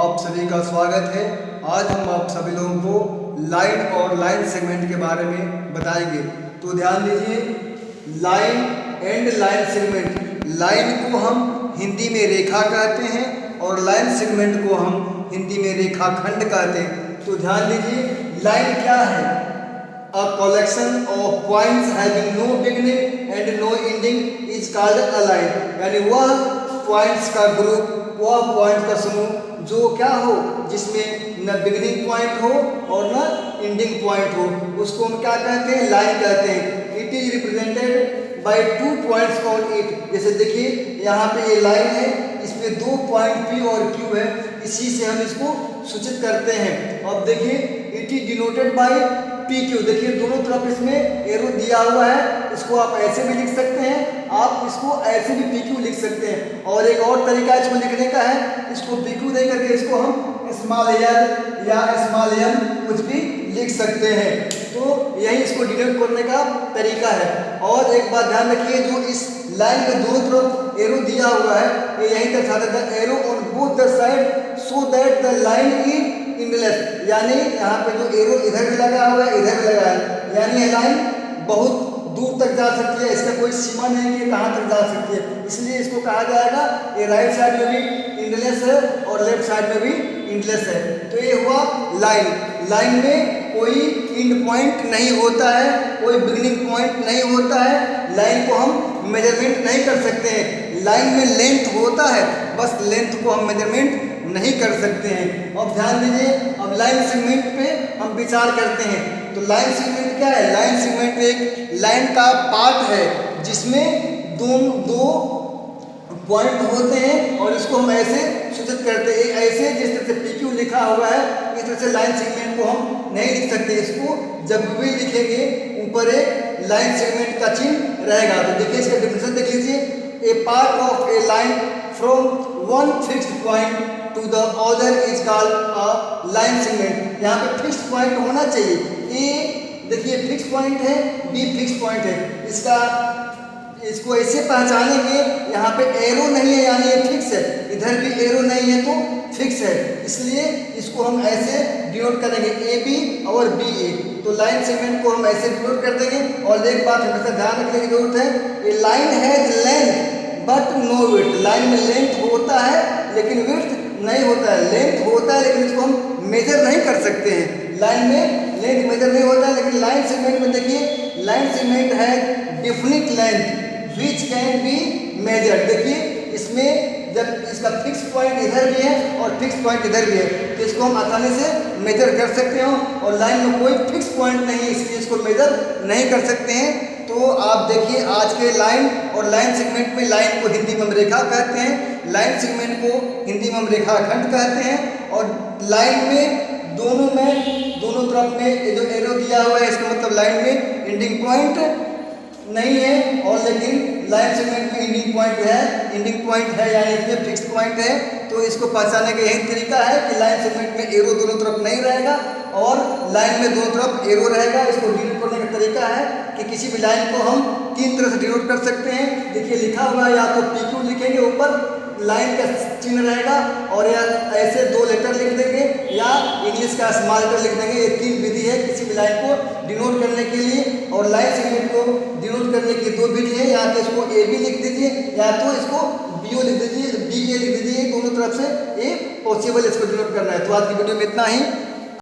आप सभी का स्वागत है। आज हम आप सभी लोगों को लाइन और लाइन सेगमेंट के बारे में बताएंगे। तो ध्यान दीजिए, line and line segment. Line को हम हिंदी में रेखा कहते हैं और लाइन सेगमेंट को हम हिंदी में रेखाखंड कहते हैं। तो ध्यान दीजिए, लाइन क्या है? A collection of points having no beginning and no ending is called a line। यानी वह पॉइंट्स का ग्रुप, वह पॉइंट का समूह जो क्या हो, जिसमें न बिगिनिंग पॉइंट हो और न एंडिंग पॉइंट हो, उसको हम क्या कहते हैं? लाइन कहते हैं। It is represented by 2 points on it. जैसे देखिए यहाँ पे ये लाइन है, इसमें 2 पॉइंट P और Q है, इसी से हम इसको सूचित करते हैं। अब देखिए, it is denoted by PQ। देखिए दोनों तरफ इसमें एरो दिया हुआ है, इसको आप ऐसे भी लिख सकते हैं, आप इसको ऐसे भी PQ लिख सकते हैं। और एक और तरीका इसको लिखने का है, इसको PQ दे करके इसको हम स्मॉल l या स्मॉल m कुछ भी लिख सकते हैं। तो यही इसको डिनोट करने का तरीका है। और एक बात ध्यान रखिए, जो इस लाइन के दोनों तरफ एरो दिया हुआ है, ये यही दर्शाता है, arrow on both the side so that the line is endless. यानी यहाँ पे जो एरो इधर भी लगा हुआ है, इधर भी लगा है, यानी ये लाइन बहुत दूर तक जा सकती है, इसका कोई सीमा नहीं कि कहाँ तक जा सकती है। इसलिए इसको कहा जाएगा ये राइट साइड में भी इंडलेस है और लेफ्ट साइड में भी इंडलेस है। तो ये हुआ लाइन। लाइन में कोई एंड पॉइंट नहीं होता है, कोई बिगिनिंग पॉइंट नहीं होता है। लाइन को हम मेजरमेंट नहीं कर सकते हैं। लाइन में लेंथ होता है, बस लेंथ को हम मेजरमेंट नहीं कर सकते हैं। अब ध्यान दीजिए, अब लाइन सेगमेंट पे हम विचार करते हैं। तो लाइन सेगमेंट क्या है? लाइन सेगमेंट एक लाइन का पार्ट है जिसमें दो पॉइंट होते हैं और इसको हम ऐसे सूचित करते हैं। ऐसे जिस तरह से PQ लिखा हुआ है, इस तरह से लाइन सेगमेंट को हम नहीं लिख सकते। इसको जब भी लिखेंगे ऊपर एक लाइन सेगमेंट का चिन्ह रहेगा। तो देखिए इसका डेफिनेशन देख लीजिए, A part of a line from one fixed point to the other is called a line segment. यहाँ पे फिक्स पॉइंट होना चाहिए। ए देखिए फिक्स पॉइंट है, बी फिक्स पॉइंट है। इसको ऐसे पहचानेंगे, यहाँ पे एरो नहीं है यानी ये फिक्स है, इधर भी एरो नहीं है तो फिक्स है, इसलिए इसको हम ऐसे डिनोट करेंगे, AB और BA। तो लाइन सेगमेंट को हम ऐसे डिनोट कर देंगे। और एक बात हमेशा ध्यान रखने की जरूरत है, ये line has length but no width. Line में लेंथ होता है लेकिन विड्थ नहीं होता है। लेंथ होता है लेकिन इसको हम मेजर नहीं कर सकते हैं। लाइन में लेंथ मेजर नहीं होता है, लेकिन लाइन सेगमेंट में देखिए, लाइन सेगमेंट है definite length which can be measured. देखिए इसमें जब इसका फिक्स पॉइंट इधर भी है और फिक्स पॉइंट इधर भी है, तो इसको हम आसानी से मेजर कर सकते हो। और लाइन में कोई फिक्स पॉइंट नहीं है, इसलिए इसको मेजर नहीं कर सकते हैं। तो आप देखिए, आज के लाइन और लाइन सेगमेंट में, लाइन को हिंदी में हम रेखा कहते हैं, लाइन सेगमेंट को हिंदी में हम रेखाखंड कहते हैं। और लाइन में दोनों तरफ में जो एरो दिया हुआ है, इसका मतलब लाइन में एंडिंग पॉइंट नहीं है, और लेकिन लाइन सेगमेंट में एंडिंग पॉइंट है, यानी इसमें फिक्स पॉइंट है। तो इसको पहचानने का यही तरीका है कि लाइन सेगमेंट में एरो दोनों तरफ नहीं रहेगा और लाइन में दोनों तरफ एरो रहेगा। इसको डिनोट करने का तरीका है कि किसी भी लाइन को हम 3 तरह से डिनोट कर सकते हैं। देखिए लिखा हुआ है, या तो PQ लिखेंगे, ऊपर लाइन का चिन्ह रहेगा, और या ऐसे 2 लेटर लिख देंगे, या इंग्लिश का स्मॉल लेटर लिख देंगे। ये 3 विधि है किसी भी लाइन को डिनोट करने के लिए। और लाइन सेगमेंट को डिनोट करने की 2 विधि है, या तो इसको AB लिख दीजिए या तो इसको BO लिख दीजिए, BA लिख दीजिए। दोनों तरफ से ये पॉसिबल इसको डिनोट करना है। तो आज की वीडियो में इतना ही।